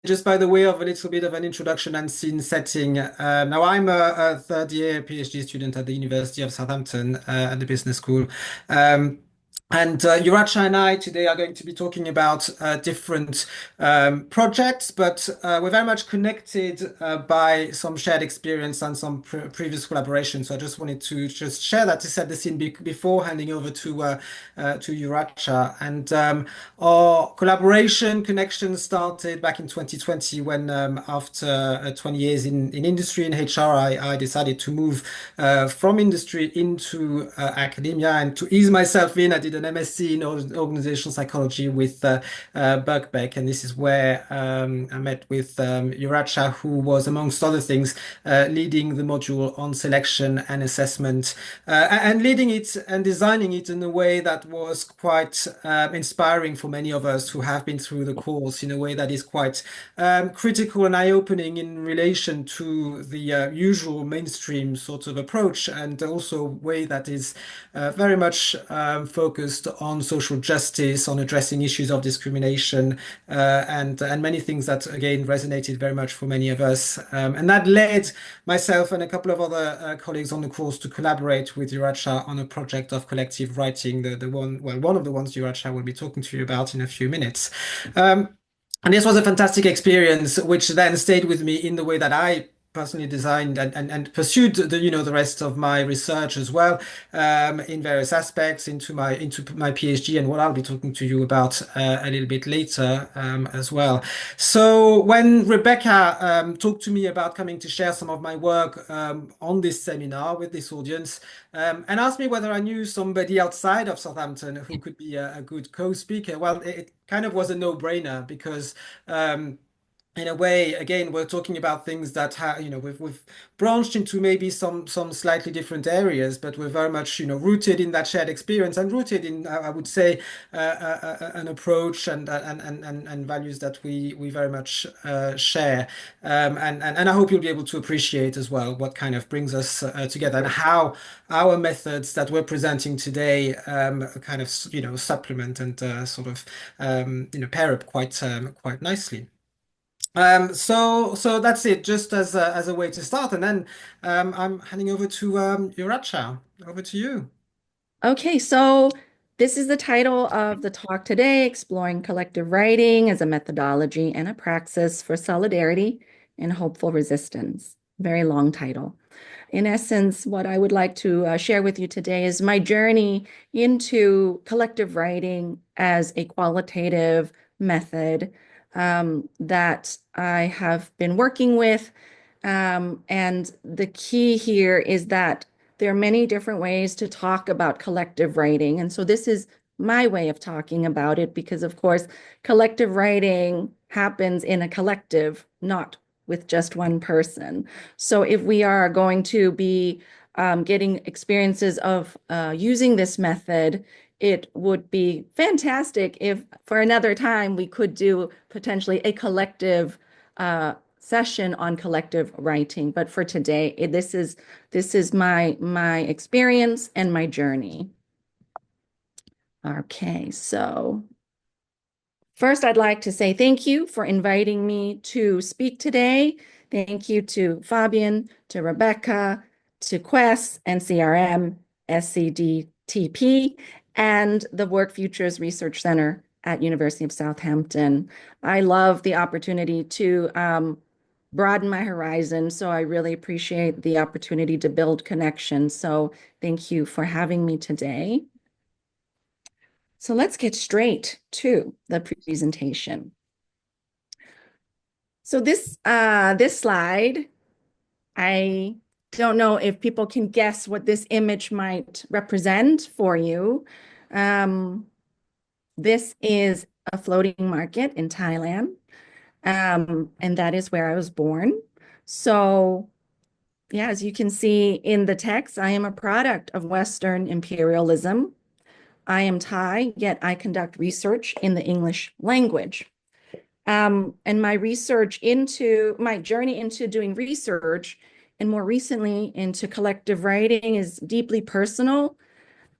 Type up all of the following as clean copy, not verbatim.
just by the way of a little bit of an introduction and scene setting. Now, I'm a third year PhD student at the University of Southampton at the business school. Um, and Uracha and I today are going to be talking about different projects, but we're very much connected by some shared experience and some previous collaboration. So I just wanted to just share that to set the scene before handing over to Uracha. And our collaboration connection started back in 2020 when, after 20 years in industry in HR, I decided to move from industry into academia and to ease myself in. I did an MSc in organizational psychology with Birkbeck, and this is where I met with Uracha, who was, amongst other things, leading the module on selection and assessment, and leading it and designing it in a way that was quite inspiring for many of us who have been through the course, in a way that is quite critical and eye-opening in relation to the usual mainstream sort of approach, and also a way that is very much focused on social justice, on addressing issues of discrimination, and many things that again resonated very much for many of us. And that led myself and a couple of other colleagues on the course to collaborate with Uracha on a project of collective writing, one of the ones Uracha will be talking to you about in a few minutes. And this was a fantastic experience, which then stayed with me in the way that I personally designed and pursued the rest of my research as well, in various aspects into my PhD and what I'll be talking to you about a little bit later as well. So when Rebecca talked to me about coming to share some of my work on this seminar with this audience, and asked me whether I knew somebody outside of Southampton who could be a good co-speaker, well, it kind of was a no-brainer because in a way, again, we're talking about things that we've branched into maybe some slightly different areas, but we're very much rooted in that shared experience and rooted in, I would say, an approach and values that we very much share. And I hope you'll be able to appreciate as well what kind of brings us together, and how our methods that we're presenting today kind of supplement and sort of pair up quite nicely. So that's it, just as a way to start, and then I'm handing over to Uracha. Over to you. Okay, so this is the title of the talk today, Exploring Collective Writing as a Methodology and a Praxis for Solidarity and Hopeful Resistance. Very long title. In essence, what I would like to share with you today is my journey into collective writing as a qualitative method that I have been working with. And the key here is that there are many different ways to talk about collective writing. And so this is my way of talking about it because, of course, collective writing happens in a collective, not with just one person. So if we are going to be getting experiences of using this method, it would be fantastic if for another time we could do potentially a collective session on collective writing. But for today, this is my experience and my journey. Okay, so first I'd like to say thank you for inviting me to speak today. Thank you to Fabien, to Rebecca, to Quest, NCRM, SCDTP, and the Work Futures Research Center at University of Southampton. I love the opportunity to broaden my horizon, so I really appreciate the opportunity to build connections. So thank you for having me today. So let's get straight to the presentation. So this slide, I don't know if people can guess what this image might represent for you. This is a floating market in Thailand, and that is where I was born. So yeah, as you can see in the text, I am a product of Western imperialism. I am Thai, yet I conduct research in the English language. And my journey into doing research, and more recently into collective writing, is deeply personal.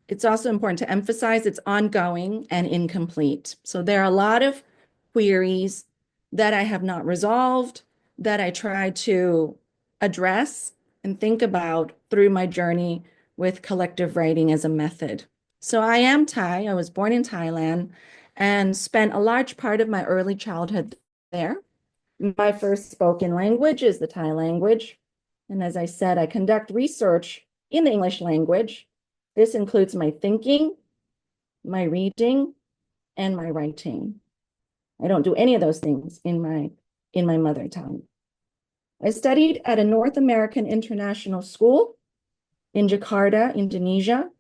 It's also important to emphasize it's ongoing and incomplete. So there are a lot of queries that I have not resolved, that I try to address and think about through my journey with collective writing as a method. So I am Thai. I was born in Thailand and spent a large part of my early childhood there. My first spoken language is the Thai language. And as I said, I conduct research in the English language. This includes my thinking, my reading, and my writing. I don't do any of those things in my mother tongue. I studied at a North American international school in Jakarta, Indonesia,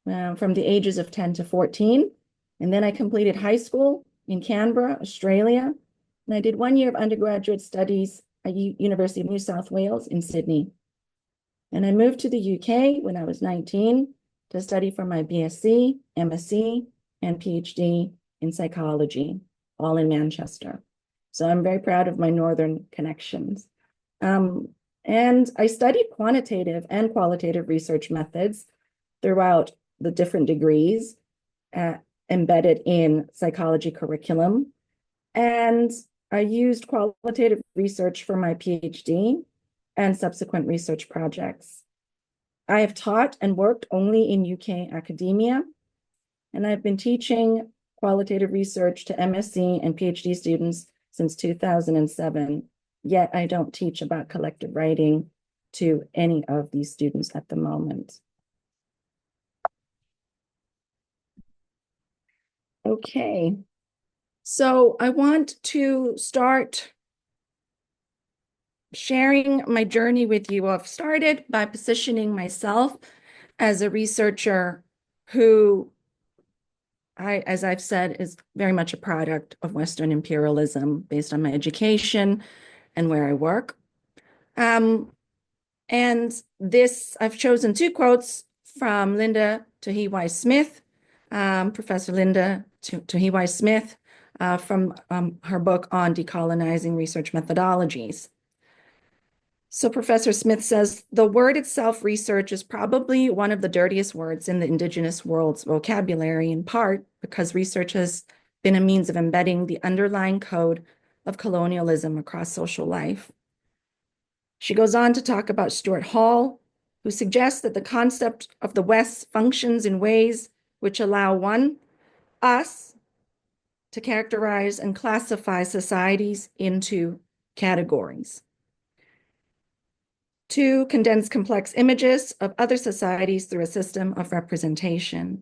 from the ages of 10 to 14. And then I completed high school in Canberra, Australia. And I did 1 year of undergraduate studies at University of New South Wales in Sydney. And I moved to the UK when I was 19 to study for my BSc, MSc, and PhD in psychology, all in Manchester. So I'm very proud of my Northern connections. And I studied quantitative and qualitative research methods throughout the different degrees embedded in psychology curriculum. And I used qualitative research for my PhD and subsequent research projects. I have taught and worked only in UK academia, and I've been teaching qualitative research to MSc and PhD students since 2007, yet I don't teach about collective writing to any of these students at the moment. Okay, so I want to start sharing my journey with you. I've started by positioning myself as a researcher who, as I've said, is very much a product of Western imperialism based on my education and where I work. And this, I've chosen two quotes from Linda Tuhiwai Smith, Professor Linda Tuhiwai Smith, from her book on decolonizing research methodologies. So Professor Smith says, the word itself, research, is probably one of the dirtiest words in the Indigenous world's vocabulary, in part because research has been a means of embedding the underlying code of colonialism across social life. She goes on to talk about Stuart Hall, who suggests that the concept of the West functions in ways which allow us, to characterize and classify societies into categories. 2, condense complex images of other societies through a system of representation.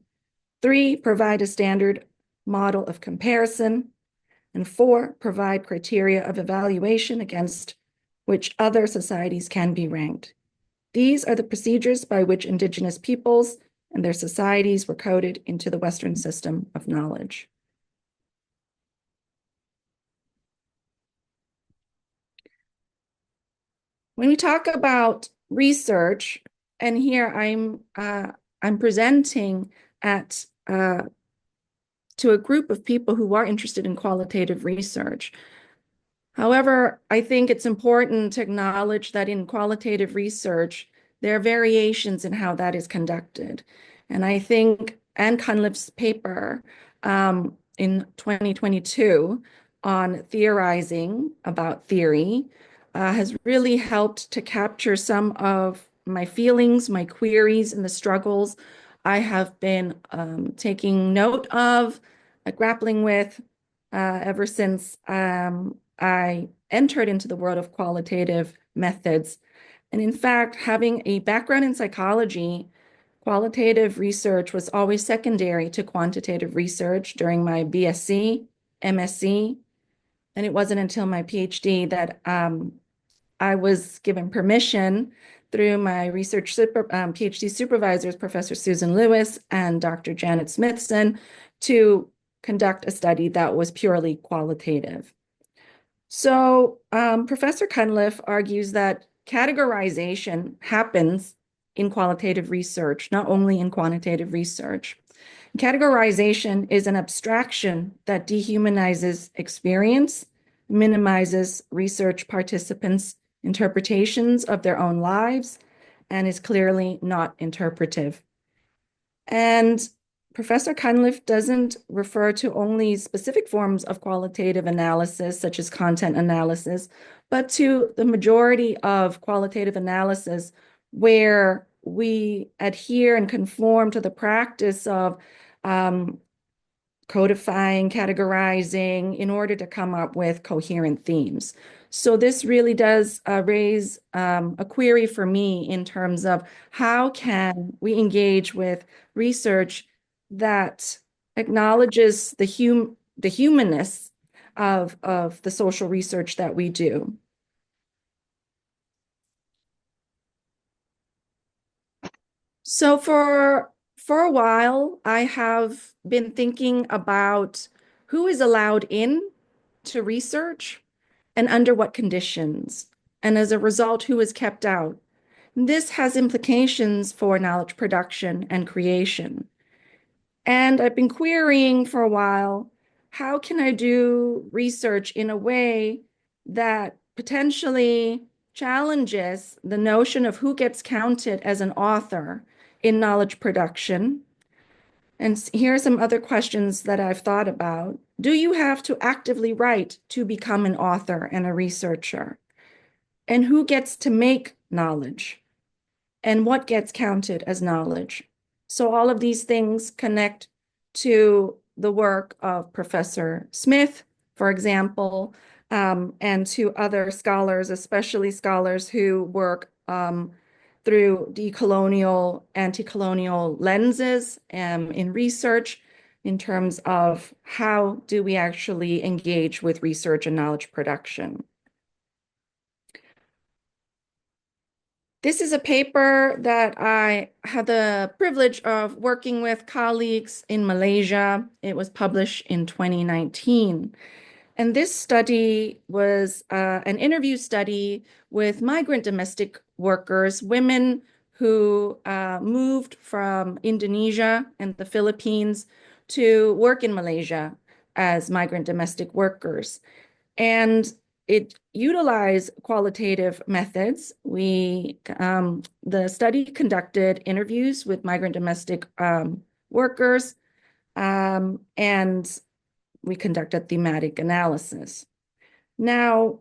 3, provide a standard model of comparison. And 4, provide criteria of evaluation against which other societies can be ranked. These are the procedures by which Indigenous peoples and their societies were coded into the Western system of knowledge. When we talk about research, and here I'm presenting at to a group of people who are interested in qualitative research. However, I think it's important to acknowledge that in qualitative research, there are variations in how that is conducted. And I think Anne Cunliffe's paper in 2022 on theorizing about theory has really helped to capture some of my feelings, my queries, and the struggles I have been taking note of, grappling with ever since I entered into the world of qualitative methods. And in fact, having a background in psychology, qualitative research was always secondary to quantitative research during my BSc, MSc, and it wasn't until my PhD that I was given permission through my research PhD supervisors, Professor Susan Lewis and Dr. Janet Smithson, to conduct a study that was purely qualitative. So Professor Cunliffe argues that categorization happens in qualitative research, not only in quantitative research. Categorization is an abstraction that dehumanizes experience, minimizes research participants' interpretations of their own lives, and is clearly not interpretive. And Professor Cunliffe doesn't refer to only specific forms of qualitative analysis, such as content analysis, but to the majority of qualitative analysis where we adhere and conform to the practice of codifying, categorizing in order to come up with coherent themes. So this really does raise a query for me in terms of how can we engage with research that acknowledges the humanness of the social research that we do. So for a while, I have been thinking about who is allowed in to research and under what conditions, and as a result, who is kept out. This has implications for knowledge production and creation. And I've been querying for a while, how can I do research in a way that potentially challenges the notion of who gets counted as an author in knowledge production? And here are some other questions that I've thought about. Do you have to actively write to become an author and a researcher? And who gets to make knowledge? And what gets counted as knowledge? So all of these things connect to the work of Professor Smith, for example, and to other scholars, especially scholars who work through decolonial, anti-colonial lenses in research in terms of how do we actually engage with research and knowledge production. This is a paper that I had the privilege of working with colleagues in Malaysia. It was published in 2019. And this study was an interview study with migrant domestic workers, women who moved from Indonesia and the Philippines to work in Malaysia as migrant domestic workers. And it utilized qualitative methods. The study conducted interviews with migrant domestic workers, and we conducted thematic analysis. Now,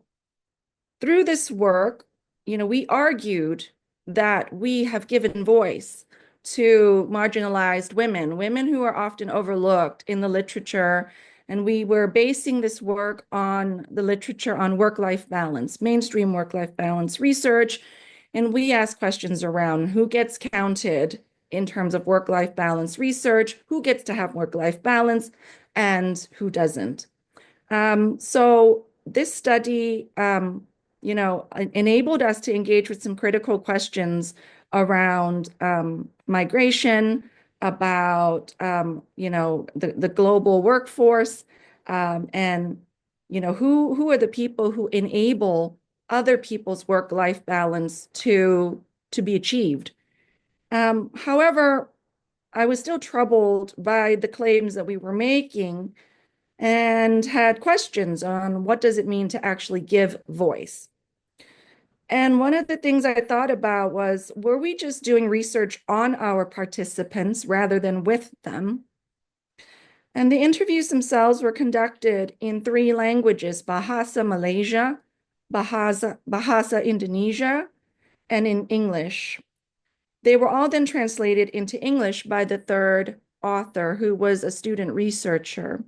through this work, we argued that we have given voice to marginalized women, women who are often overlooked in the literature. And we were basing this work on the literature on work-life balance, mainstream work-life balance research. And we asked questions around who gets counted in terms of work-life balance research, who gets to have work-life balance, and who doesn't. So this study, enabled us to engage with some critical questions around migration, about the global workforce, and who are the people who enable other people's work-life balance to be achieved. However, I was still troubled by the claims that we were making and had questions on what does it mean to actually give voice. And one of the things I thought about was, were we just doing research on our participants rather than with them? And the interviews themselves were conducted in 3 languages: Bahasa Malaysia, Bahasa Indonesia, and in English. They were all then translated into English by the 3rd author, who was a student researcher.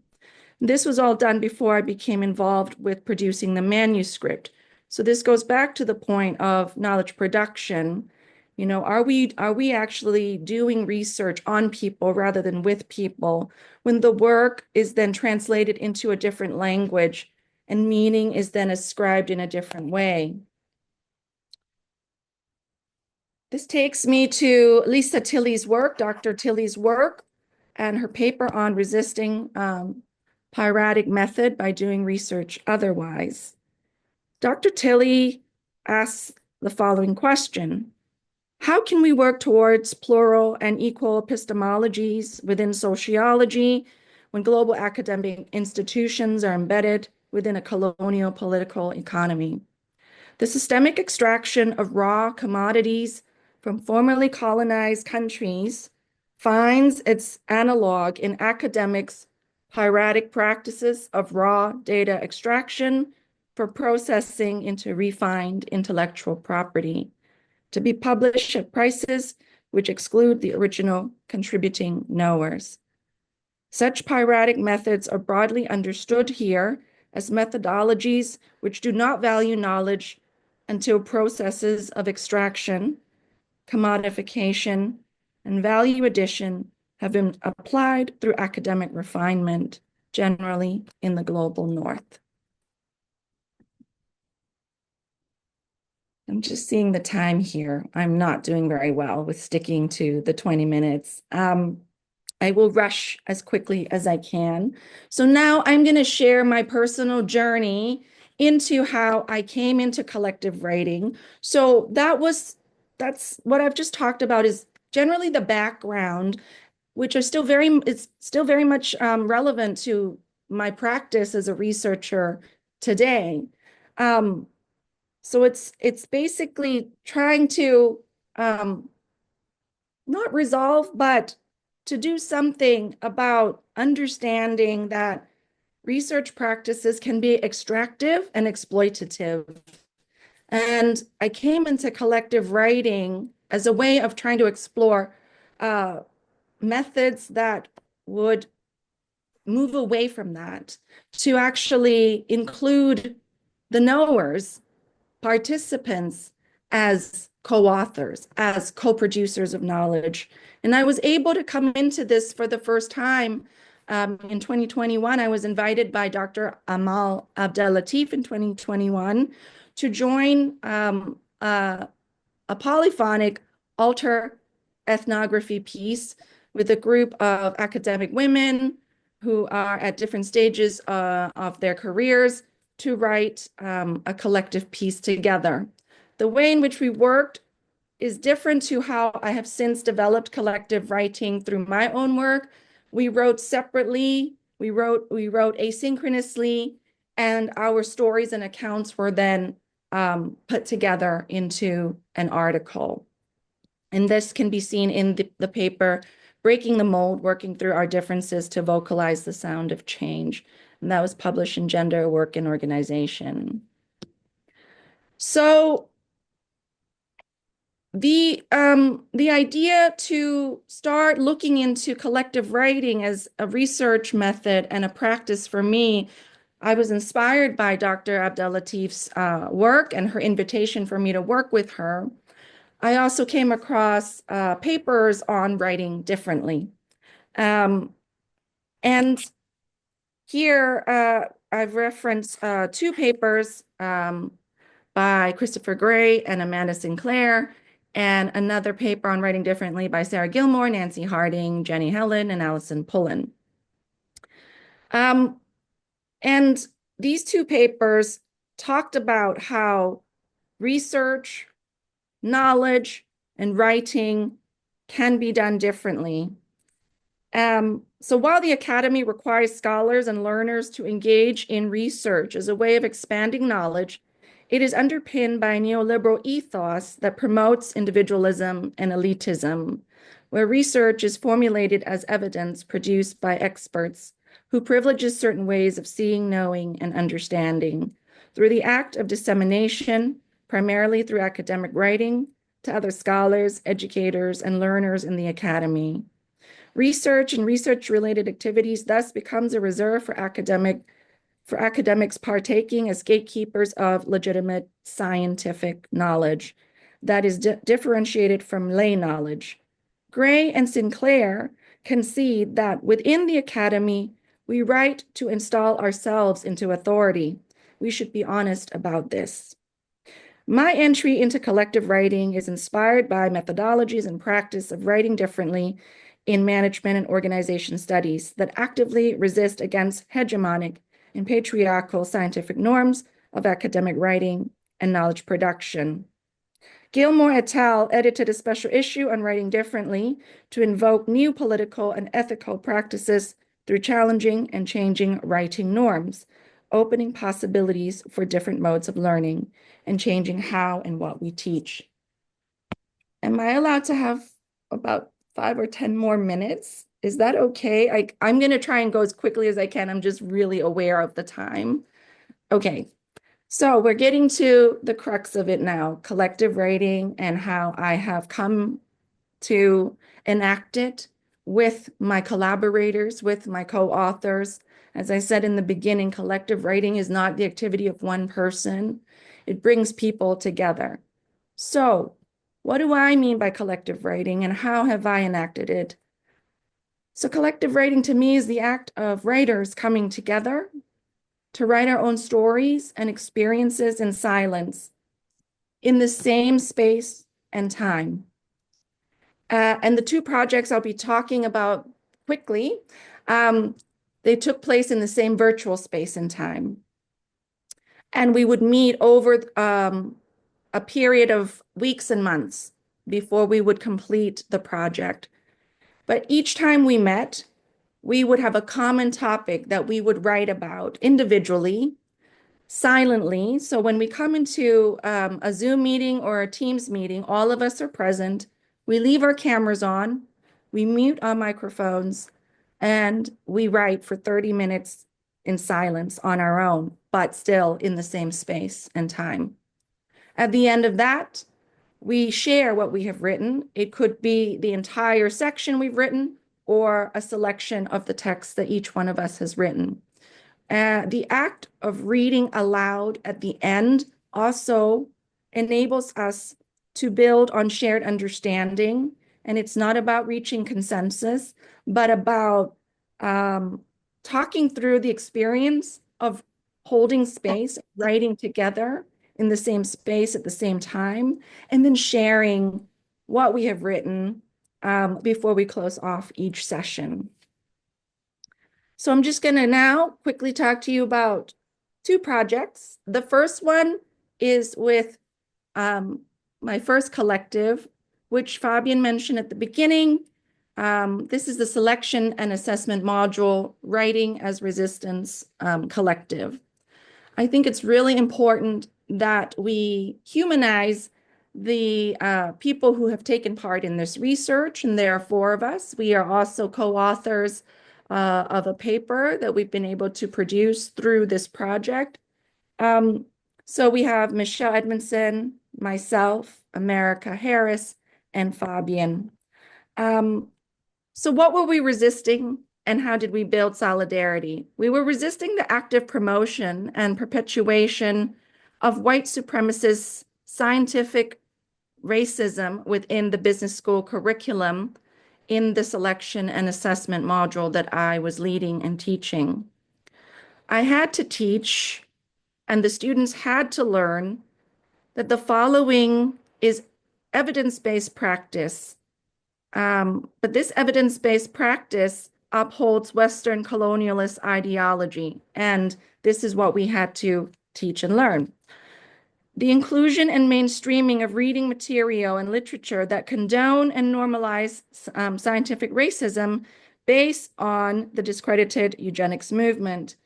This was all done before I became involved with producing the manuscript. So this goes back to the point of knowledge production. Are we actually doing research on people rather than with people when the work is then translated into a different language and meaning is then ascribed in a different way? This takes me to Lisa Tilley's work, Dr. Tilley's work, and her paper on resisting piratic method by doing research otherwise. Dr. Tilley asks the following question: how can we work towards plural and equal epistemologies within sociology when global academic institutions are embedded within a colonial political economy? The systemic extraction of raw commodities from formerly colonized countries finds its analog in academics' hieratic practices of raw data extraction for processing into refined intellectual property, to be published at prices which exclude the original contributing knowers. Such hieratic methods are broadly understood here as methodologies which do not value knowledge until processes of extraction, commodification, and value addition have been applied through academic refinement, generally in the global north. I'm just seeing the time here. I'm not doing very well with sticking to the 20 minutes. I will rush as quickly as I can. So now I'm going to share my personal journey into how I came into collective writing. So that's what I've just talked about is generally the background, which are still it's still very much relevant to my practice as a researcher today. So it's basically trying to not resolve, but to do something about understanding that research practices can be extractive and exploitative. And I came into collective writing as a way of trying to explore methods that would move away from that to actually include the knowers, participants, as co-authors, as co-producers of knowledge. And I was able to come into this for the first time in 2021. I was invited by Dr. Amal Abdellatif in 2021 to join a polyphonic alter ethnography piece with a group of academic women who are at different stages of their careers to write a collective piece together. The way in which we worked is different to how I have since developed collective writing through my own work. We wrote separately, we wrote asynchronously, and our stories and accounts were then put together into an article. And this can be seen in the paper, Breaking the Mold, Working Through Our Differences to Vocalize the Sound of Change. And that was published in Gender, Work, and Organization. So the idea to start looking into collective writing as a research method and a practice for me, I was inspired by Dr. Abdellatif's work and her invitation for me to work with her. I also came across papers on writing differently. And here I've referenced two papers by Christopher Gray and Amanda Sinclair, and another paper on writing differently by Sarah Gilmore, Nancy Harding, Jenny Helen, and Allison Pullen. And these two papers talked about how research, knowledge, and writing can be done differently. So while the academy requires scholars and learners to engage in research as a way of expanding knowledge, it is underpinned by a neoliberal ethos that promotes individualism and elitism, where research is formulated as evidence produced by experts who privileges certain ways of seeing, knowing, and understanding through the act of dissemination, primarily through academic writing, to other scholars, educators, and learners in the academy. Research and research-related activities thus becomes a reserve for academics partaking as gatekeepers of legitimate scientific knowledge that is differentiated from lay knowledge. Gray and Sinclair concede that within the academy, we write to install ourselves into authority. We should be honest about this. My entry into collective writing is inspired by methodologies and practice of writing differently in management and organization studies that actively resist against hegemonic and patriarchal scientific norms of academic writing and knowledge production. Gilmore et al. Edited a special issue on writing differently to invoke new political and ethical practices through challenging and changing writing norms, opening possibilities for different modes of learning and changing how and what we teach. Am I allowed to have about 5 or 10 more minutes. Is that okay? I'm going to try and go as quickly as I can. I'm just really aware of the time. Okay, so we're getting to the crux of it now, collective writing and how I have come to enact it with my collaborators, with my co-authors. As I said in the beginning, collective writing is not the activity of one person. It brings people together. So, what do I mean by collective writing and how have I enacted it? So, collective writing to me is the act of writers coming together to write our own stories and experiences in silence in the same space and time. And the two projects I'll be talking about quickly, they took place in the same virtual space and time. And we would meet over a period of weeks and months before we would complete the project. But each time we met, we would have a common topic that we would write about individually, silently. So when we come into a Zoom meeting or a Teams meeting, all of us are present. We leave our cameras on, we mute our microphones, and we write for 30 minutes in silence on our own, but still in the same space and time. At the end of that, we share what we have written. It could be the entire section we've written or a selection of the text that each one of us has written. The act of reading aloud at the end also enables us to build on shared understanding. And it's not about reaching consensus, but about talking through the experience of holding space, writing together in the same space at the same time, and then sharing what we have written before we close off each session. So I'm just going to now quickly talk to you about two projects. The first one is with my first collective, which Fabien mentioned at the beginning. This is the selection and assessment module, Writing as Resistance Collective. I think it's really important that we humanize the people who have taken part in this research, and there are 4 of us. We are also co-authors of a paper that we've been able to produce through this project. So we have Michelle Edmondson, myself, America Harris, and Fabien. So what were we resisting and how did we build solidarity? We were resisting the active promotion and perpetuation of white supremacist scientific racism within the business school curriculum in the selection and assessment module that I was leading and teaching. I had to teach, and the students had to learn, that the following is evidence-based practice. But this evidence-based practice upholds Western colonialist ideology, and this is what we had to teach and learn. The inclusion and mainstreaming of reading material and literature that condone and normalize scientific racism based on the discredited eugenics movement.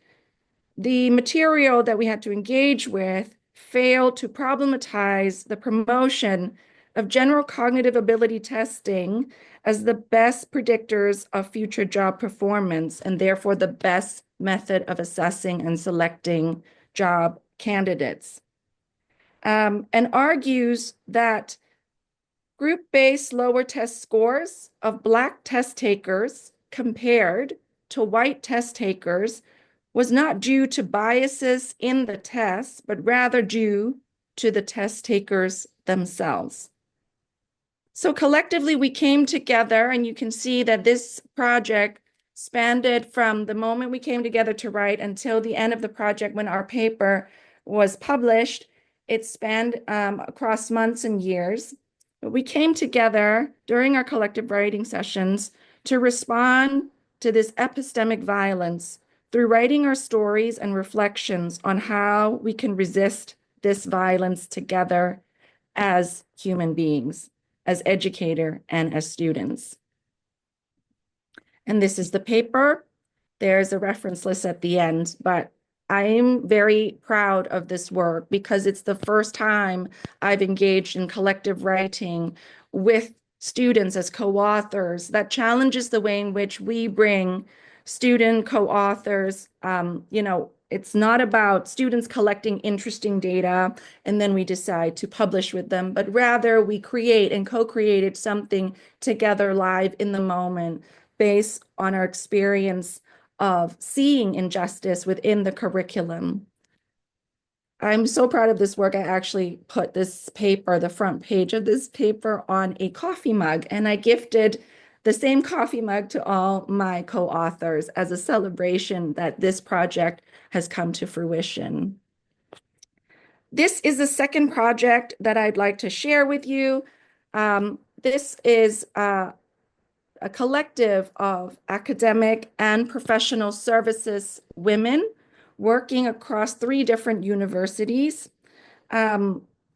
The material that we had to engage with failed to problematize the promotion of general cognitive ability testing as the best predictors of future job performance and therefore the best method of assessing and selecting job candidates. And argues that group-based lower test scores of Black test takers compared to white test takers was not due to biases in the test, but rather due to the test takers themselves. So collectively, we came together, and you can see that this project spanned from the moment we came together to write until the end of the project when our paper was published. It spanned across months and years. But we came together during our collective writing sessions to respond to this epistemic violence through writing our stories and reflections on how we can resist this violence together as human beings, as educator and as students. And this is the paper. There's a reference list at the end, but I'm very proud of this work because it's the first time I've engaged in collective writing with students as co-authors that challenges the way in which we bring student co-authors. It's not about students collecting interesting data and then we decide to publish with them, but rather we create and co-created something together live in the moment based on our experience of seeing injustice within the curriculum. I'm so proud of this work. I actually put this paper, the front page of this paper, on a coffee mug, and I gifted the same coffee mug to all my co-authors as a celebration that this project has come to fruition. This is the second project that I'd like to share with you. This is a collective of academic and professional services women working across 3 different universities. Let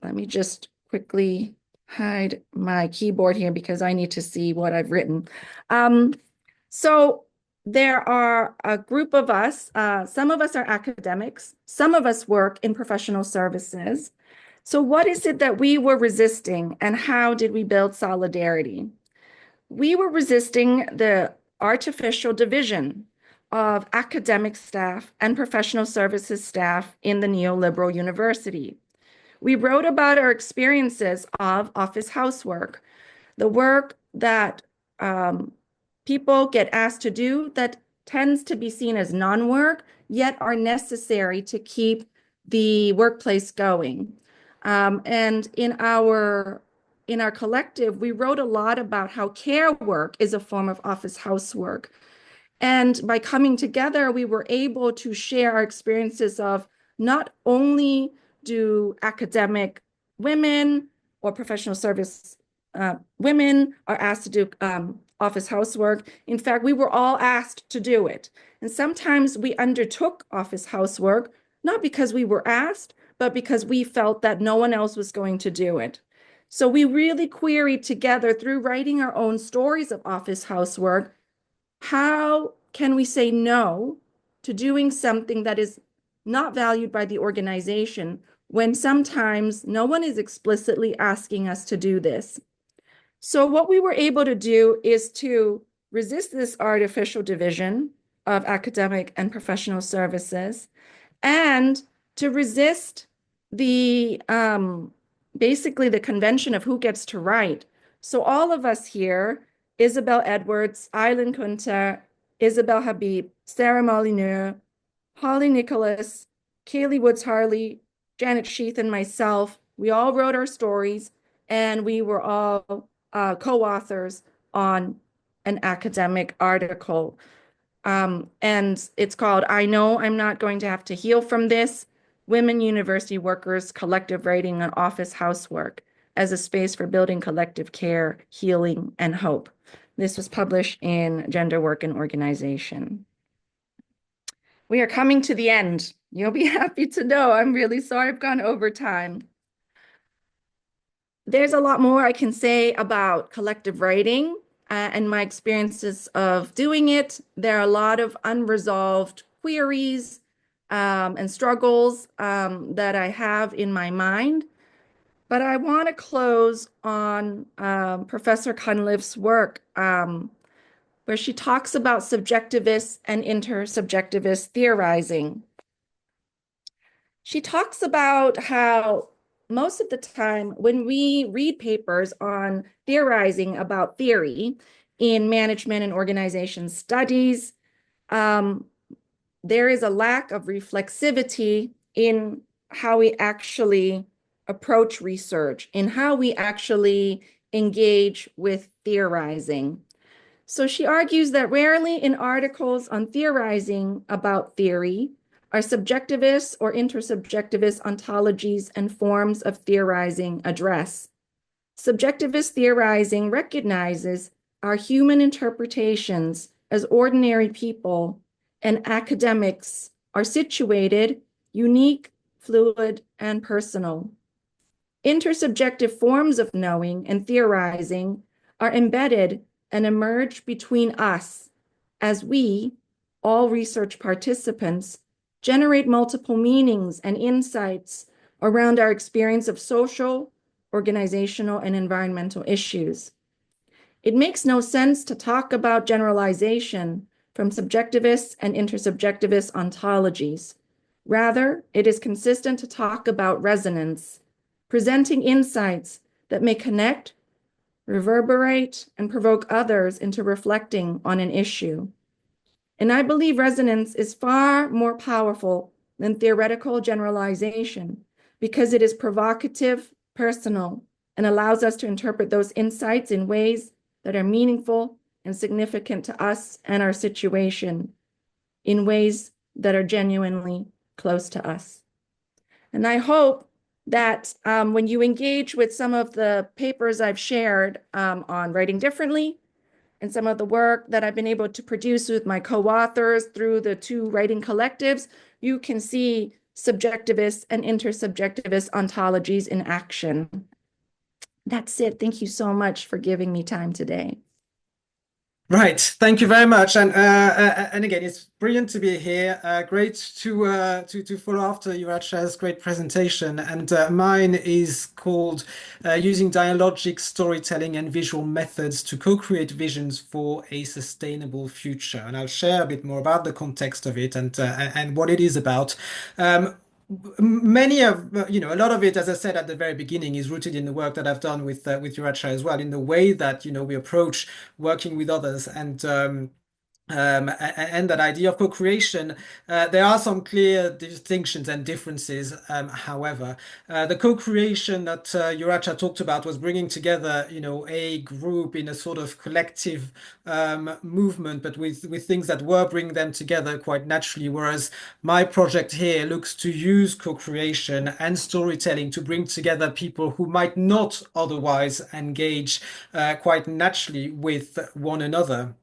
me just quickly hide my keyboard here because I need to see what I've written. So there are a group of us. Some of us are academics. Some of us work in professional services. So what is it that we were resisting and how did we build solidarity? We were resisting the artificial division of academic staff and professional services staff in the neoliberal university. We wrote about our experiences of office housework, the work that people get asked to do that tends to be seen as non-work, yet are necessary to keep the workplace going. And in our collective, we wrote a lot about how care work is a form of office housework. And by coming together, we were able to share our experiences of not only do academic women or professional service women are asked to do office housework. In fact, we were all asked to do it. And sometimes we undertook office housework, not because we were asked, but because we felt that no one else was going to do it. So we really queried together through writing our own stories of office housework, how can we say no to doing something that is not valued by the organization when sometimes no one is explicitly asking us to do this? So what we were able to do is to resist this artificial division of academic and professional services and to resist the basically the convention of who gets to write. So all of us here, Isabel Edwards, Eileen Kunter, Isabel Habib, Sarah Molyneux, Holly Nicholas, Kaylee Woods Harley, Janet Sheath, and myself, we all wrote our stories and we were all co-authors on an academic article. And it's called, I Know I'm Not Going to Have to Heal from This, Women University Workers Collective Writing on Office Housework as a Space for Building Collective Care, Healing, and Hope. This was published in Gender Work and Organization. We are coming to the end. You'll be happy to know I'm really sorry I've gone over time. There's a lot more I can say about collective writing and my experiences of doing it. There are a lot of unresolved queries and struggles that I have in my mind. But I want to close on Professor Cunliffe's work, where she talks about subjectivist and intersubjectivist theorizing. She talks about how most of the time when we read papers on theorizing about theory in management and organization studies, there is a lack of reflexivity in how we actually approach research, in how we actually engage with theorizing. So she argues that rarely in articles on theorizing about theory are subjectivist or intersubjectivist ontologies and forms of theorizing addressed. Subjectivist theorizing recognizes our human interpretations as ordinary people and academics are situated, unique, fluid, and personal. Intersubjective forms of knowing and theorizing are embedded and emerge between us as we, all research participants, generate multiple meanings and insights around our experience of social, organizational, and environmental issues. It makes no sense to talk about generalization from subjectivist and intersubjectivist ontologies. Rather, it is consistent to talk about resonance, presenting insights that may connect, reverberate, and provoke others into reflecting on an issue. And I believe resonance is far more powerful than theoretical generalization because it is provocative, personal, and allows us to interpret those insights in ways that are meaningful and significant to us and our situation, in ways that are genuinely close to us. And I hope that when you engage with some of the papers I've shared on writing differently, and some of the work that I've been able to produce with my co-authors through the two writing collectives, you can see subjectivist and intersubjectivist ontologies in action. That's it. Thank you so much for giving me time today. Right. Thank you very much. And again, it's brilliant to be here. Great to follow after Uracha's great presentation. And mine is called Using Dialogic Storytelling and Visual Methods to Co-Create Visions for a Sustainable Future. And I'll share a bit more about the context of it and what it is about. Many of a lot of it, as I said at the very beginning, is rooted in the work that I've done with Uracha as well, in the way that we approach working with others and that idea of co-creation. There are some clear distinctions and differences. However, the co-creation that Uracha talked about was bringing together, a group in a sort of collective movement, but with things that were bringing them together quite naturally. Whereas my project here looks to use co-creation and storytelling to bring together people who might not otherwise engage quite naturally with one another.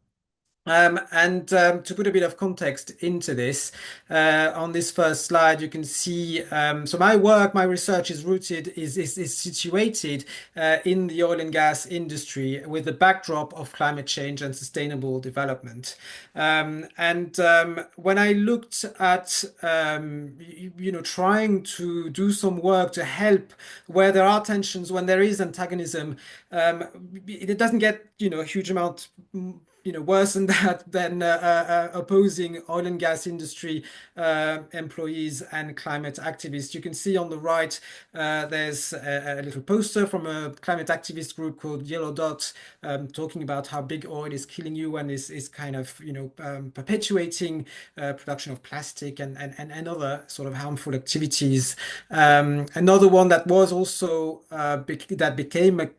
To put a bit of context into this, on this first slide, you can see, so my research is situated in the oil and gas industry with the backdrop of climate change and sustainable development. When I looked at, trying to do some work to help where there are tensions, when there is antagonism, it doesn't get, a huge amount worse than that, than opposing oil and gas industry employees and climate activists. You can see on the right, there's a little poster from a climate activist group called Yellow Dot, talking about how big oil is killing you and is kind of, perpetuating production of plastic and other sort of harmful activities. Another one that was also that became a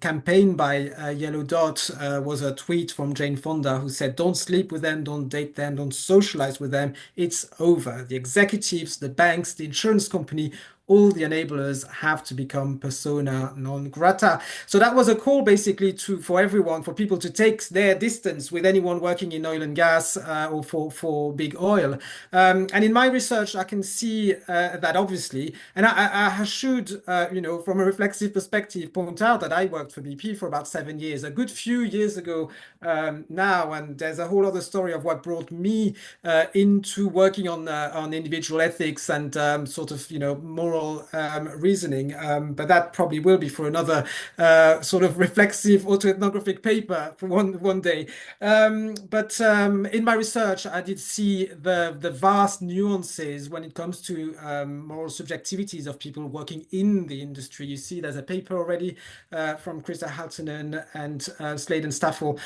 campaign by Yellow Dot was a tweet from Jane Fonda, who said, "Don't sleep with them, don't date them, don't socialize with them. It's over. The executives, the banks, the insurance company, all the enablers have to become persona non grata." So that was a call basically for everyone, for people to take their distance with anyone working in oil and gas or for big oil. And in my research, I can see that obviously, and I should, from a reflexive perspective, point out that I worked for BP for about 7 years, a good few years ago now, and there's a whole other story of what brought me into working on individual ethics and sort of moral reasoning, but that probably will be for another sort of reflexive autoethnographic paper for one day. In my research, I did see the vast nuances when it comes to moral subjectivities of people working in the industry. You see, there's a paper already from Krista Haltonen and Slade and Staffel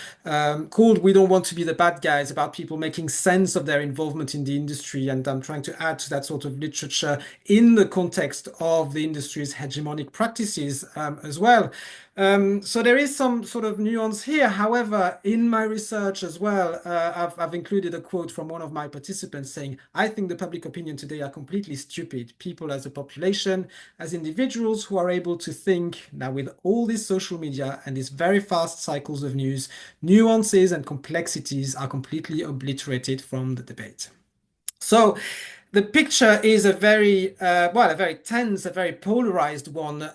called "We Don't Want to Be the Bad Guys," about people making sense of their involvement in the industry. And I'm trying to add to that sort of literature in the context of the industry's hegemonic practices as well. So there is some sort of nuance here. However, in my research as well, I've included a quote from one of my participants saying, "I think the public opinion today are completely stupid. People as a population, as individuals who are able to think, now with all this social media and these very fast cycles of news, nuances and complexities are completely obliterated from the debate." So the picture is a very a very tense, a very polarized one,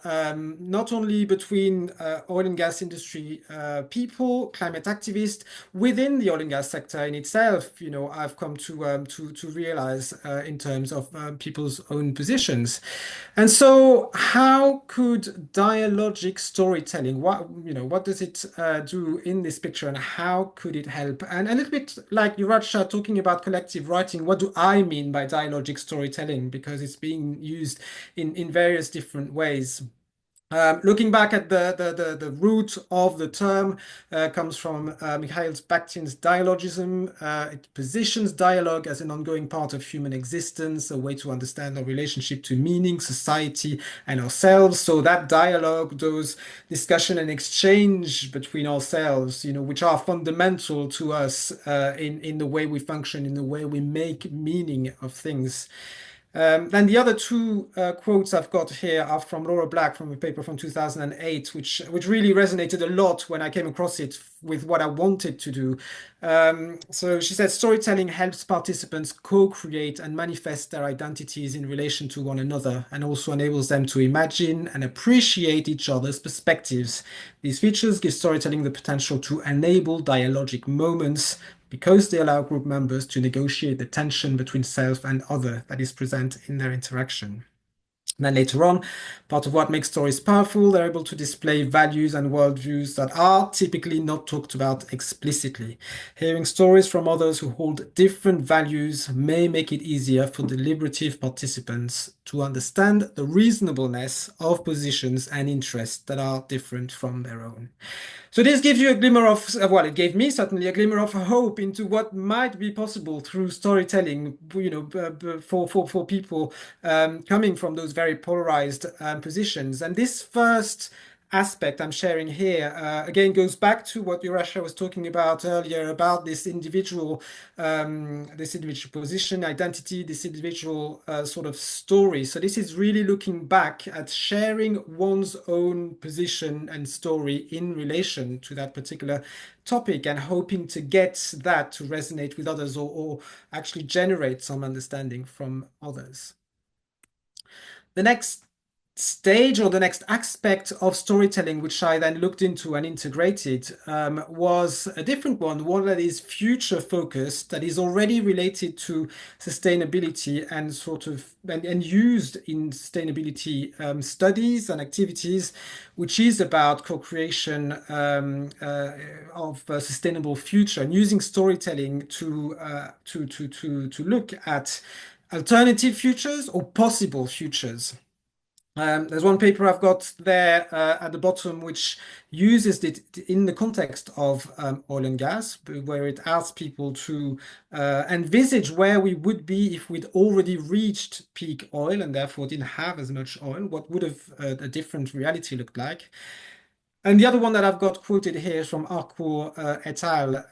not only between oil and gas industry people, climate activists within the oil and gas sector in itself. I've come to realize in terms of people's own positions. And so, how could dialogic storytelling, what does it do in this picture, and how could it help? And a little bit like Uracha talking about collective writing, what do I mean by dialogic storytelling? Because it's being used in various different ways. Looking back at the root of the term comes from Mikhail Bakhtin's dialogism. It positions dialogue as an ongoing part of human existence, a way to understand our relationship to meaning, society, and ourselves. So that dialogue, those discussion and exchange between ourselves, which are fundamental to us in the way we function, in the way we make meaning of things. Then the other two quotes I've got here are from Laura Black from a paper from 2008, which really resonated a lot when I came across it with what I wanted to do. So she said, storytelling helps participants co-create and manifest their identities in relation to one another, and also enables them to imagine and appreciate each other's perspectives. These features give storytelling the potential to enable dialogic moments because they allow group members to negotiate the tension between self and other that is present in their interaction. And then later on, part of what makes stories powerful, they're able to display values and worldviews that are typically not talked about explicitly. Hearing stories from others who hold different values may make it easier for deliberative participants to understand the reasonableness of positions and interests that are different from their own. So this gives you a glimmer of, well, it gave me certainly a glimmer of hope into what might be possible through storytelling, for people coming from those very polarized positions. And this first aspect I'm sharing here again goes back to what Uracha was talking about earlier about this individual position, identity, this individual sort of story. So this is really looking back at sharing one's own position and story in relation to that particular topic and hoping to get that to resonate with others or actually generate some understanding from others. The next stage or the next aspect of storytelling, which I then looked into and integrated, was a different one that is future focused, that is already related to sustainability and and used in sustainability studies and activities, which is about co-creation of a sustainable future and using storytelling to look at alternative futures or possible futures. There's one paper I've got there at the bottom which uses it in the context of oil and gas, where it asks people to envisage where we would be if we'd already reached peak oil and therefore didn't have as much oil. What would have a different reality looked like? And the other one that I've got quoted here is from Arcourt et al.,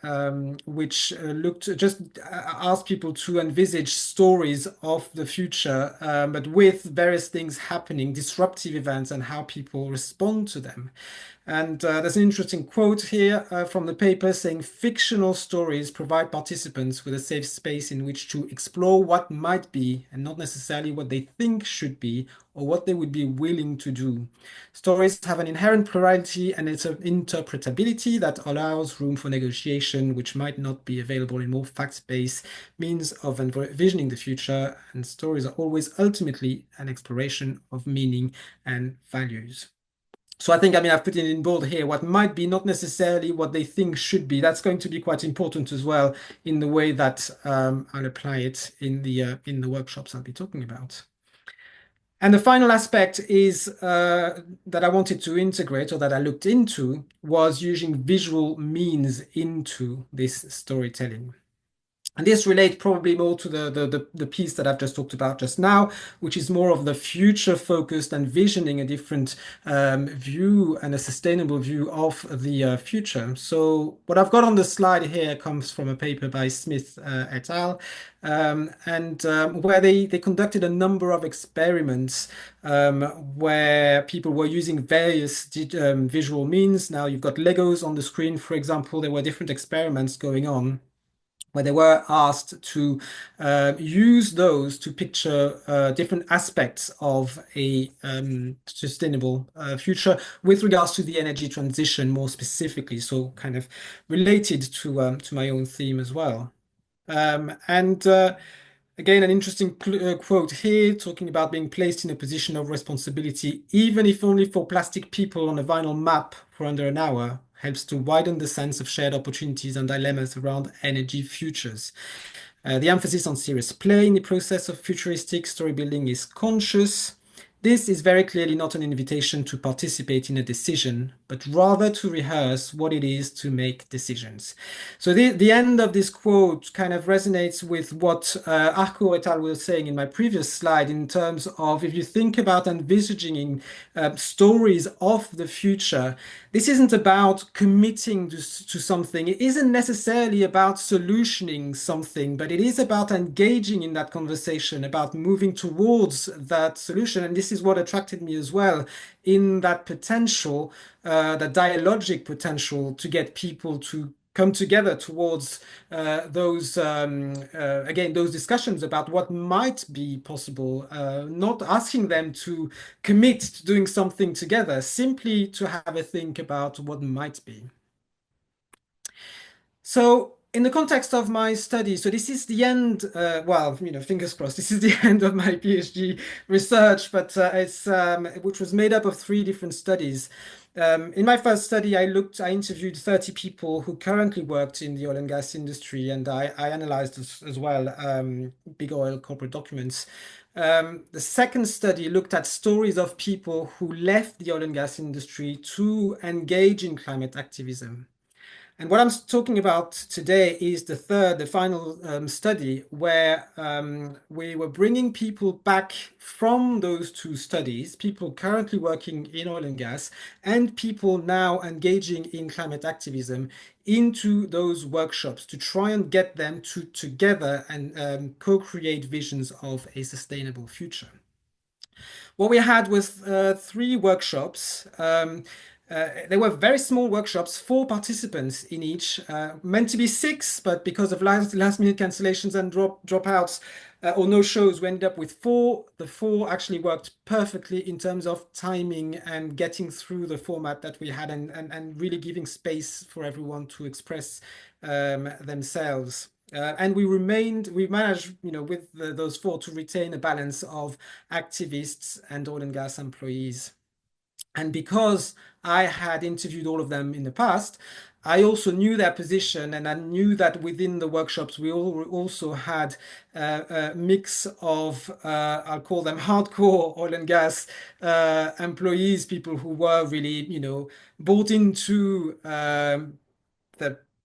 which asked people to envisage stories of the future, but with various things happening, disruptive events, and how people respond to them. And there's an interesting quote here from the paper saying, fictional stories provide participants with a safe space in which to explore what might be and not necessarily what they think should be or what they would be willing to do. Stories have an inherent plurality and it's an interpretability that allows room for negotiation, which might not be available in more fact-based means of envisioning the future. And stories are always ultimately an exploration of meaning and values. So I think, I've put it in bold here, what might be not necessarily what they think should be. That's going to be quite important as well in the way that I'll apply it in the workshops I'll be talking about. And the final aspect is that I wanted to integrate or that I looked into was using visual means into this storytelling. And this relates probably more to the piece that I've just talked about just now, which is more of the future focused and visioning a different view and a sustainable view of the future. So what I've got on the slide here comes from a paper by Smith et al. Where they conducted a number of experiments where people were using various visual means. Now you've got Legos on the screen, for example. There were different experiments going on where they were asked to use those to picture different aspects of a sustainable future with regards to the energy transition more specifically, so kind of related to my own theme as well. And again, an interesting quote here, talking about being placed in a position of responsibility, even if only for plastic people on a vinyl map for under an hour, helps to widen the sense of shared opportunities and dilemmas around energy futures. The emphasis on serious play in the process of futuristic story building is conscious. This is very clearly not an invitation to participate in a decision, but rather to rehearse what it is to make decisions. So the end of this quote kind of resonates with what Arco et al. Was saying in my previous slide in terms of if you think about envisaging stories of the future, this isn't about committing to something. It isn't necessarily about solutioning something, but it is about engaging in that conversation, about moving towards that solution. And this is what attracted me as well in that potential, the dialogic potential to get people to come together towards those discussions about what might be possible, not asking them to commit to doing something together, simply to have a think about what might be. So in the context of my study, so this is the end, well, fingers crossed, this is the end of my PhD research, but which was made up of 3 different studies. In my first study, I interviewed 30 people who currently worked in the oil and gas industry, and I analyzed as well big oil corporate documents. The second study looked at stories of people who left the oil and gas industry to engage in climate activism. And what I'm talking about today is the final study, where we were bringing people back from those 2 studies, people currently working in oil and gas, and people now engaging in climate activism into those workshops to try and get them together and co-create visions of a sustainable future. What we had was 3 workshops. They were very small workshops, 4 participants in each, meant to be 6, but because of last minute cancellations and dropouts or no shows, we ended up with 4. The 4 actually worked perfectly in terms of timing and getting through the format that we had and really giving space for everyone to express themselves. And we managed, with those 4 to retain a balance of activists and oil and gas employees. And because I had interviewed all of them in the past, I also knew their position, and I knew that within the workshops we also had a mix of, I'll call them hardcore oil and gas employees, people who were really, bought into the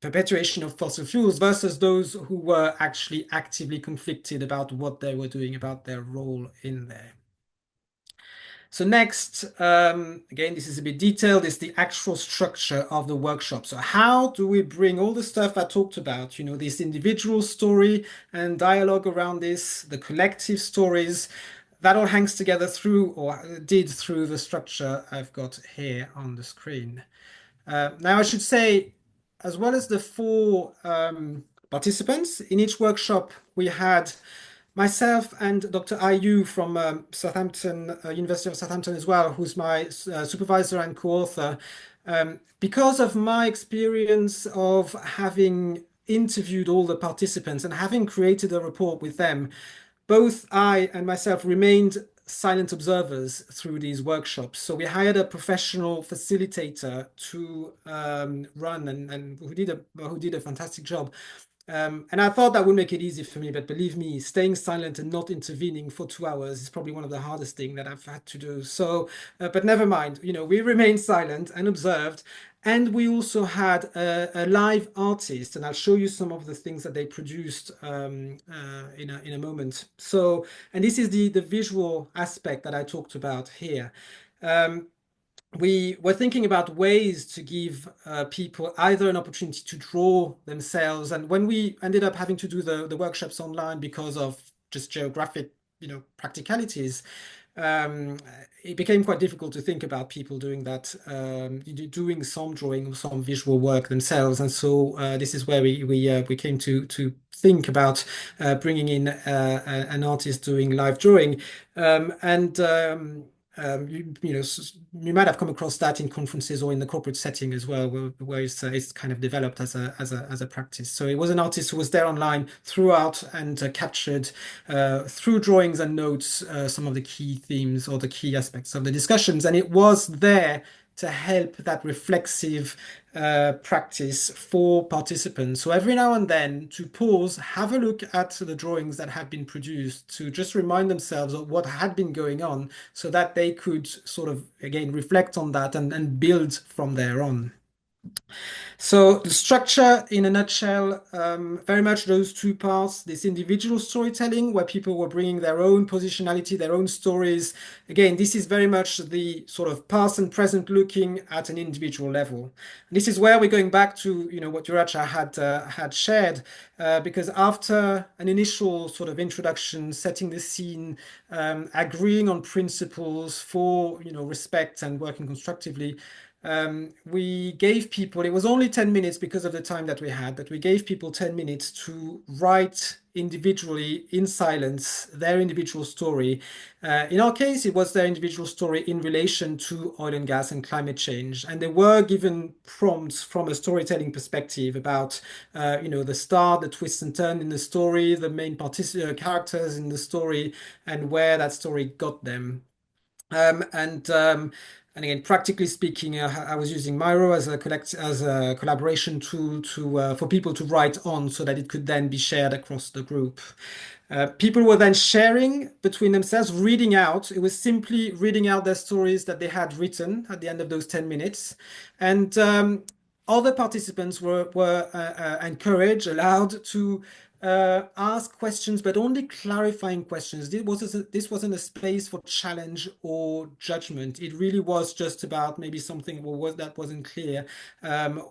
perpetuation of fossil fuels versus those who were actually actively conflicted about what they were doing, about their role in there. So next, again, this is a bit detailed, is the actual structure of the workshop. So how do we bring all the stuff I talked about, this individual story and dialogue around this, the collective stories, that all hangs together through the structure I've got here on the screen. Now I should say, as well as the 4 participants in each workshop, we had myself and Dr. Ayu from Southampton, University of Southampton as well, who's my supervisor and co-author. Because of my experience of having interviewed all the participants and having created a report with them, both I and myself remained silent observers through these workshops. So we hired a professional facilitator to run and who did a fantastic job. And I thought that would make it easy for me, but believe me, staying silent and not intervening for 2 hours is probably one of the hardest things that I've had to do. So, but never mind, we remained silent and observed. And we also had a live artist, and I'll show you some of the things that they produced in a moment. So, and this is the visual aspect that I talked about here. We were thinking about ways to give people either an opportunity to draw themselves. And when we ended up having to do the workshops online because of just geographic, practicalities, um, it became quite difficult to think about people doing that, doing some drawing or some visual work themselves. And so this is where we came to think about bringing in an artist doing live drawing. And you might have come across that in conferences or in the corporate setting as well, where it's kind of developed as a practice. So it was an artist who was there online throughout and captured through drawings and notes some of the key themes or the key aspects of the discussions, and it was there to help that reflexive practice for participants. So every now and then to pause, have a look at the drawings that have been produced to just remind themselves of what had been going on so that they could sort of, again, reflect on that and build from there on. So the structure in a nutshell, very much those two parts, this individual storytelling where people were bringing their own positionality, their own stories. Again, this is very much the sort of past and present looking at an individual level. This is where we're going back to, what Uracha had shared, because after an initial sort of introduction, setting the scene, agreeing on principles for, respect and working constructively, we gave people, it was only 10 minutes because of the time that we had, but we gave people 10 minutes to write individually in silence their individual story. In our case, it was their individual story in relation to oil and gas and climate change. And they were given prompts from a storytelling perspective about, the start, the twist and turn in the story, the main characters in the story, and where that story got them. And again, practically speaking, I was using Miro as a collaboration tool for people to write on, so that it could then be shared across the group. People were then sharing between themselves, reading out. It was simply reading out their stories that they had written at the end of those 10 minutes, and other participants were encouraged, allowed to ask questions, but only clarifying questions. This wasn't a space for challenge or judgment. It really was just about maybe something that wasn't clear,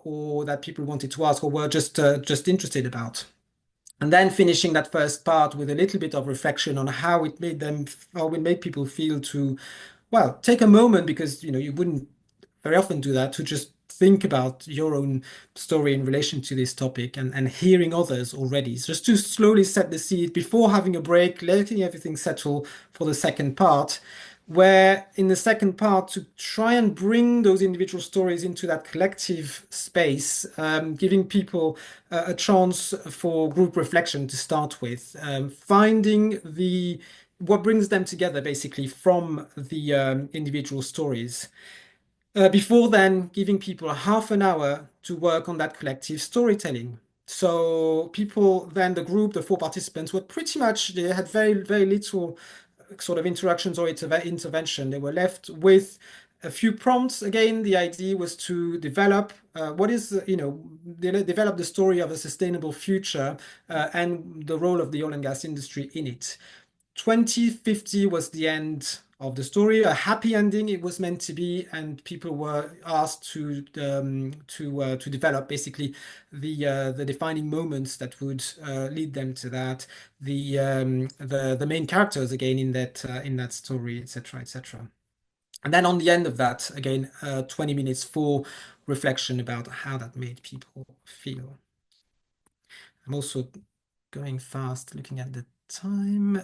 or that people wanted to ask or were just interested about. And then finishing that first part with a little bit of reflection on how it made people feel to, well, take a moment, because you wouldn't very often do that, to just think about your own story in relation to this topic, and hearing others already. So just to slowly set the seed before having a break, letting everything settle for the second part, where in the second part to try and bring those individual stories into that collective space, giving people a chance for group reflection to start with, finding what brings them together basically from the individual stories. Before then, giving people a half an hour to work on that collective storytelling. So people, then the group, the four participants, were pretty much, they had very, very little sort of interactions or intervention. They were left with a few prompts. Again, the idea was to develop develop the story of a sustainable future, and the role of the oil and gas industry in it. 2050 was the end of the story, a happy ending it was meant to be, and people were asked to develop basically the defining moments that would lead them to that, the main characters again in that story, etc., etc. And then on the end of that, again, 20 minutes for reflection about how that made people feel. I'm also going fast, looking at the time.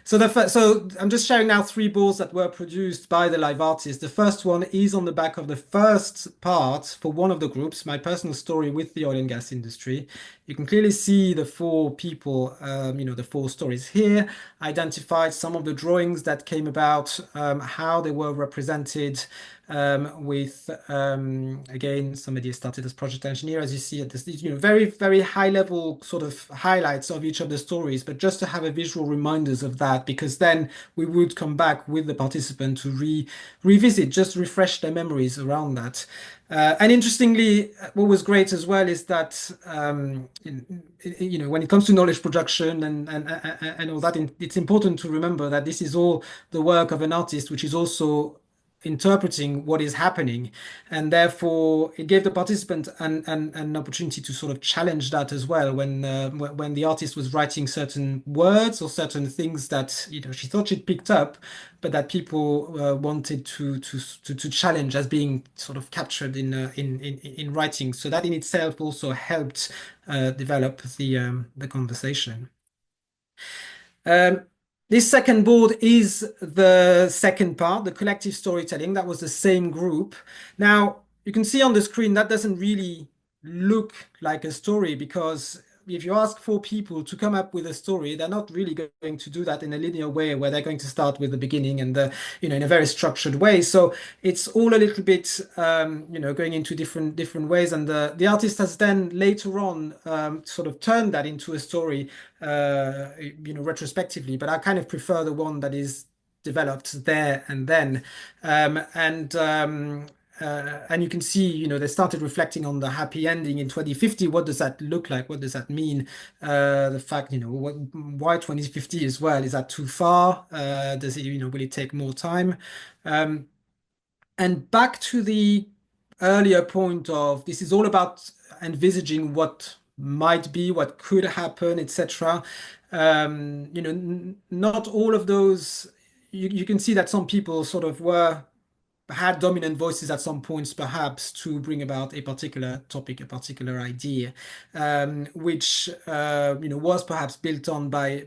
So I'm just sharing now three balls that were produced by the live artist. The first one is on the back of the first part for one of the groups, my personal story with the oil and gas industry. You can clearly see the four people, the four stories here, identified some of the drawings that came about, how they were represented, with again, somebody started as project engineer, as you see at this, very, very high level sort of highlights of each of the stories, but just to have a visual reminders of that, because then we would come back with the participant to revisit, just refresh their memories around that. And interestingly, what was great as well is that when it comes to knowledge production and all that, it's important to remember that this is all the work of an artist, which is also interpreting what is happening, and therefore it gave the participant an opportunity to sort of challenge that as well when the artist was writing certain words or certain things that she thought she'd picked up, but that people wanted to challenge as being sort of captured in writing. So that in itself also helped develop the conversation. Um, this second board is the second part, the collective storytelling. That was the same group. Now, you can see on the screen that doesn't really look like a story, because if you ask four people to come up with a story, they're not really going to do that in a linear way where they're going to start with the beginning and in a very structured way. So it's all a little bit, going into different ways. And the artist has then later on sort of turned that into a story, retrospectively. But I kind of prefer the one that is developed there and then. And you can see, they started reflecting on the happy ending in 2050. What does that look like? What does that mean? The fact, why 2050 as well? Is that too far? Does it, will it take more time? Um, and back to the earlier point of this is all about envisaging what might be, what could happen, etc. Not all of those. You can see that some people sort of had dominant voices at some points, perhaps to bring about a particular topic, a particular idea, which was perhaps built on by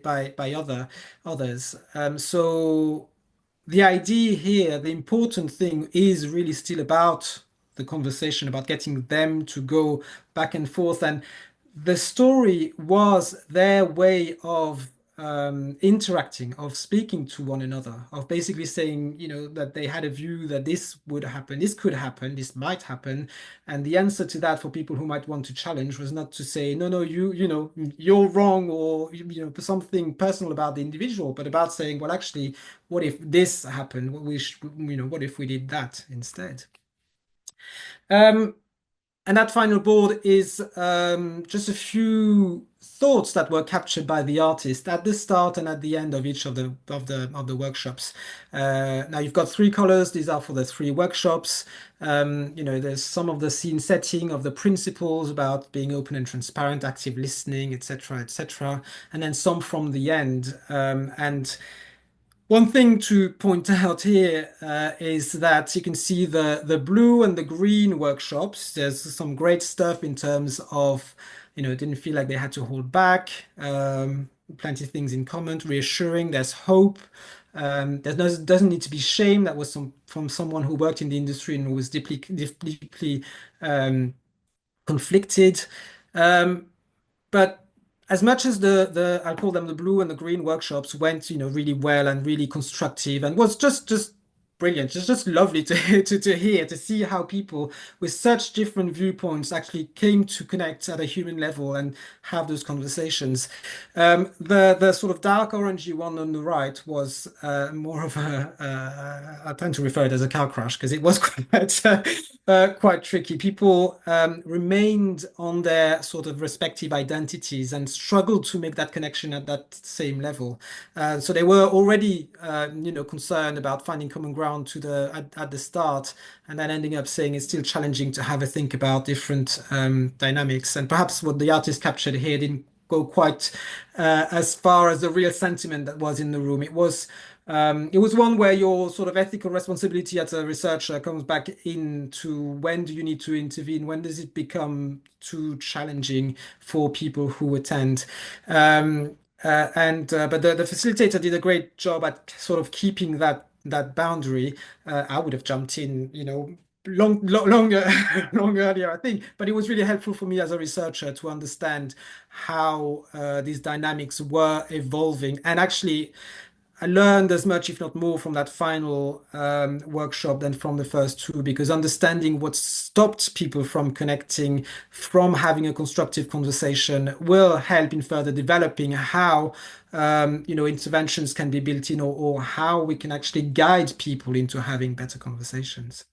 others. So the idea here, the important thing is really still about the conversation, about getting them to go back and forth. And the story was their way of interacting, of speaking to one another, of basically saying, that they had a view that this would happen, this could happen, this might happen. And the answer to that for people who might want to challenge was not to say, no, no, you're wrong, or, something personal about the individual, but about saying, well, actually, what if this happened? What if we did that instead? Um, and that final board is just a few thoughts that were captured by the artist at the start and at the end of each of the workshops. Now you've got three colors. These are for the three workshops. There's some of the scene setting of the principles about being open and transparent, active listening, etc., etc., and then some from the end. And one thing to point out here is that you can see the blue and the green workshops. There's some great stuff in terms of, it didn't feel like they had to hold back. Plenty of things in common, reassuring. There's hope. Doesn't need to be shame. That was from someone who worked in the industry and who was deeply conflicted. Um, but as much as the I call them the blue and the green workshops went, really well and really constructive and was just brilliant, just lovely to to hear, to see how people with such different viewpoints actually came to connect at a human level and have those conversations. The sort of dark orangey one on the right was more of I tend to refer it as a car crash because it was quite tricky. People remained on their sort of respective identities and struggled to make that connection at that same level. So they were already, concerned about finding common ground at the start, and then ending up saying it's still challenging to have a think about different dynamics. And perhaps what the artist captured here didn't go quite as far as the real sentiment that was in the room. It was one where your sort of ethical responsibility as a researcher comes back into when do you need to intervene? When does it become too challenging for people who attend? But the facilitator did a great job at sort of keeping that boundary. I would have jumped in, longer long earlier, I think. But it was really helpful for me as a researcher to understand how these dynamics were evolving. And actually, I learned as much, if not more, from that final workshop than from the first two, because understanding what stopped people from connecting, from having a constructive conversation, will help in further developing how interventions can be built in, or how we can actually guide people into having better conversations.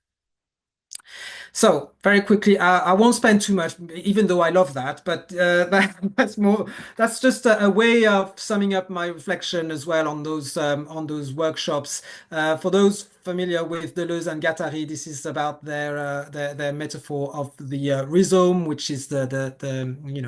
So very quickly, I won't spend too much, even though I love that, but that's just a way of summing up my reflection as well on those workshops. For those familiar with Deleuze and Guattari, this is about their metaphor of the rhizome, which is the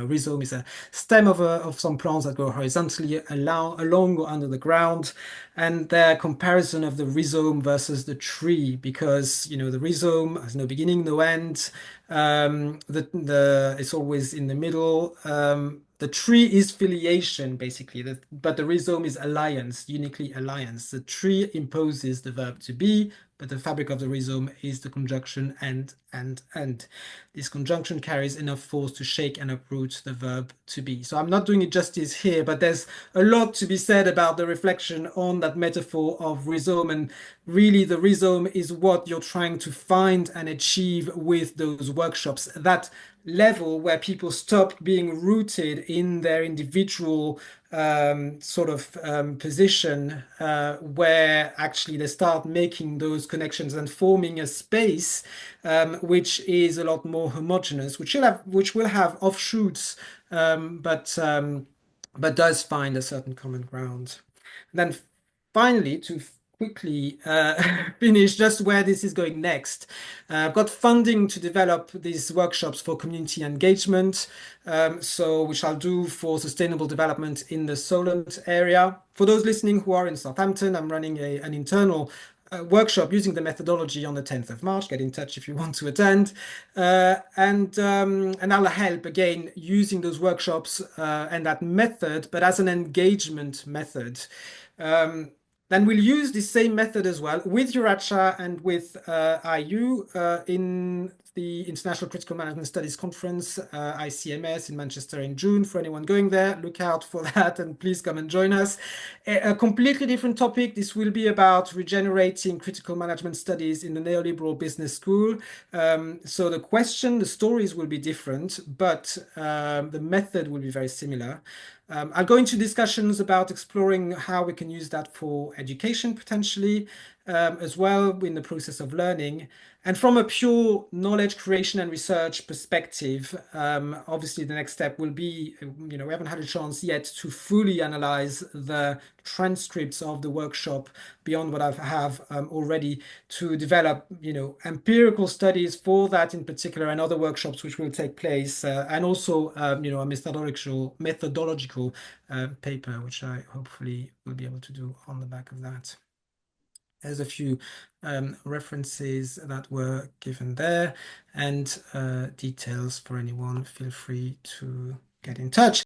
rhizome is a stem of some plants that go horizontally along or under the ground, and their comparison of the rhizome versus the tree, because the rhizome has no beginning, no end. The it's always in the middle. The tree is filiation, basically, but the rhizome is alliance, uniquely alliance. The tree imposes the verb to be, but the fabric of the rhizome is the conjunction and. This conjunction carries enough force to shake and uproot the verb to be. So I'm not doing it justice here, but there's a lot to be said about the reflection on that metaphor of rhizome. And really, the rhizome is what you're trying to find and achieve with those workshops. That level where people stop being rooted in their individual position, where actually they start making those connections and forming a space which is a lot more homogeneous, which will have offshoots, but does find a certain common ground. Then finally, to quickly finish just where this is going next. I've got funding to develop these workshops for community engagement, which I'll do for sustainable development in the Solent area. For those listening who are in Southampton, I'm running an internal workshop using the methodology on the 10th of March. Get in touch if you want to attend. And I'll help again using those workshops and that method, but as an engagement method. Then we'll use the same method as well with Uracha and with IU in the International Critical Management Studies Conference, ICMS in Manchester in June. For anyone going there, look out for that and please come and join us. A completely different topic. This will be about regenerating critical management studies in the neoliberal business school. So the stories will be different, but the method will be very similar. I'll go into discussions about exploring how we can use that for education potentially as well in the process of learning. And from a pure knowledge creation and research perspective, obviously the next step will be, we haven't had a chance yet to fully analyze the transcripts of the workshop beyond what I have already to develop, empirical studies for that in particular and other workshops which will take place, and also, a methodological paper, which I hopefully will be able to do on the back of that. There's a few references that were given there and details for anyone. Feel free to get in touch.